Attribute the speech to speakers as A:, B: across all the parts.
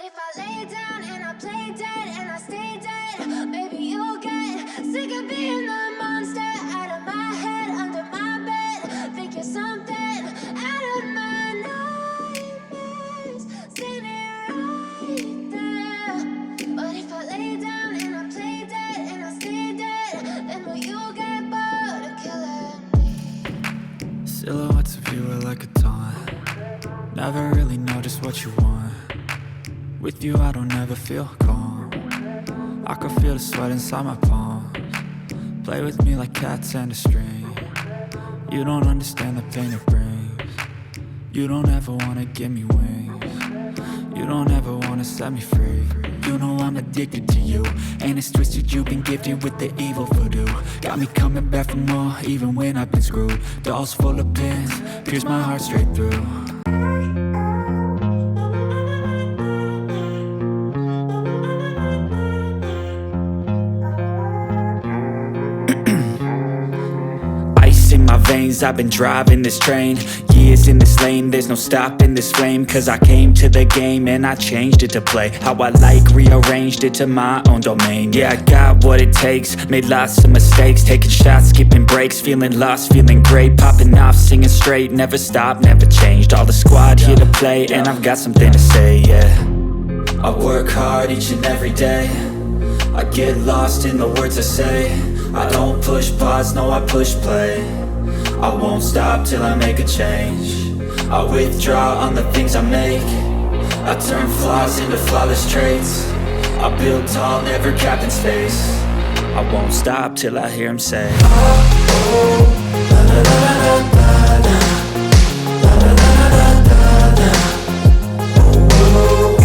A: if I lay down and I play dead and I stay dead, maybe you'll get sick of being the monster out of my head, under my bed. Think you're something out of my nightmares, standing right there. But if I lay down and I play dead and I stay dead, then will you get bored of killing me?
B: Silhouettes of you are like a taunt. Never really know just what you want. With you I don't ever feel calm. I can feel the sweat inside my palms. Play with me like cats and a string. You don't understand the pain it brings. You don't ever wanna give me wings. You don't ever wanna set me free. You know I'm addicted to you, and it's twisted, you've been gifted with the evil voodoo. Got me coming back for more, even when I've been screwed. Dolls full of pins, pierce my heart straight through. In my veins, I've been driving this train. Years in this lane, there's no stopping this flame. Cause I came to the game and I changed it to play how I like, rearranged it to my own domain. Yeah, I got what it takes, made lots of mistakes, taking shots, skipping breaks, feeling lost, feeling great, popping off, singing straight, never stopped, never changed. All the squad here to play, and I've got something to say, yeah. I work hard each and every day. I get lost in the words I say. I don't push pause, no, I push play. I won't stop till I make a change. I withdraw on the things I make. I turn flaws into flawless traits. I build tall, never capped in space. I won't stop till I hear him say, oh, oh, la la la la la la, la la la la la la, oh, oh,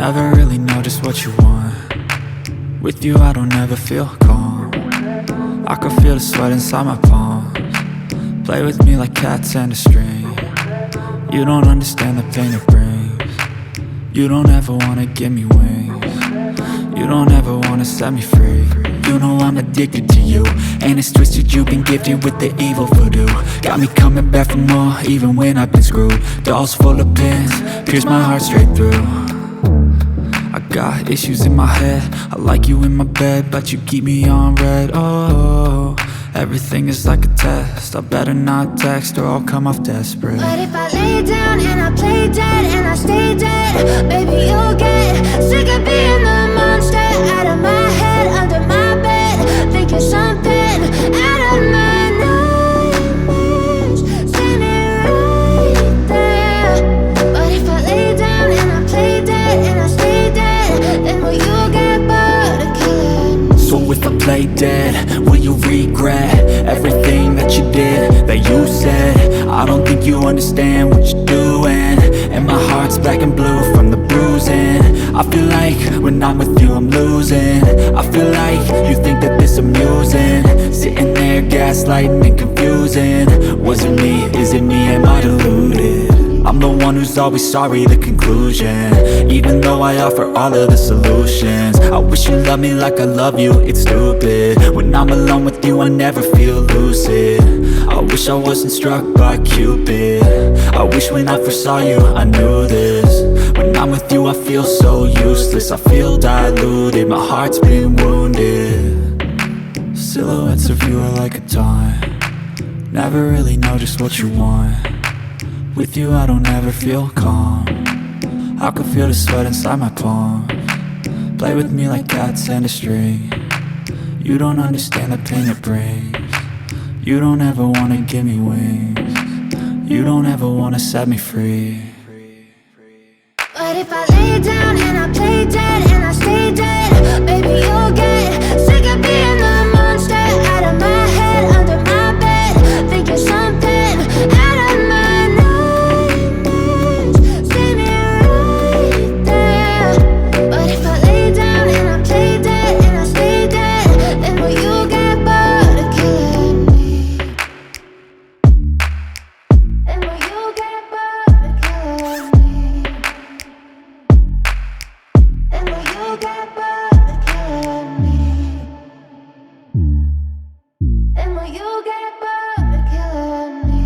B: Never really know just what you want. With you I don't ever feel calm. I can feel the sweat inside my palms. Play with me like cats and a string. You don't understand the pain it brings. You don't ever wanna give me wings. You don't ever wanna set me free. You know I'm addicted to you, and it's twisted, you've been gifted with the evil voodoo. Got me coming back for more, even when I've been screwed. Dolls full of pins, pierce my heart straight through. I got issues in my head, I like you in my bed, but you keep me on red. Oh, everything is like a test, I better not text or I'll come off desperate.
A: But if I lay down and I play dead and I stay dead, baby you'll get sick of being the monster out of my head, under my bed, thinking something out of my nightmares, standing right there. But if I lay down and I play dead and I stay dead, then will you get bored of killing me?
B: So if I play dead, will you regret everything that you did, that you said? I don't think you understand what you're doing, and my heart's black and blue from the bruising. I feel like when I'm with you I'm losing. I feel like you think that this amusing, sitting there gaslighting and confusing. Was it me? Is it me? Am I deluded? I'm the one who's always sorry, the conclusion, even though I offer all of the solutions. I wish you loved me like I love you, it's stupid. When I'm alone with you I never feel lucid. I wish I wasn't struck by Cupid. I wish when I first saw you I knew this. When I'm with you I feel so useless, I feel diluted, my heart's been wounded. Silhouettes of you are like a taunt. Never really know just what you want. With you I don't ever feel calm. I can feel the sweat inside my palms. Play with me like cats and a string. You don't understand the pain it brings. You don't ever wanna give me wings. You don't ever wanna set me free.
A: But if I lay down and I play dead and I stay dead, baby you'll get sick of being the monster out of my head, under my bed, thinking something out of my nightmares, standing right there. But if I lay down and I play dead and I stay dead, then will you get bored of killing me? Then will you get bored of killing me? And will you get bored of killing me? And will you get bored of killing me?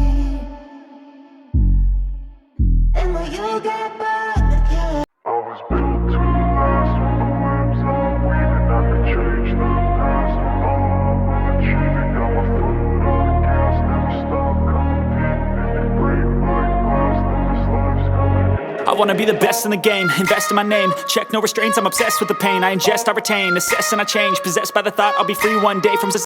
A: And will you get bored of killing me?
C: I was built to last with the webs I'm weaving. I could change the past with all I'm achieving. Got my foot on the gas, never stop competing. If you break my glass, then this life's gonna end.
B: I wanna be the best in the game, invest in my name. Check no restraints, I'm obsessed with the pain. I ingest, I retain, assess and I change. Possessed by the thought I'll be free one day from society.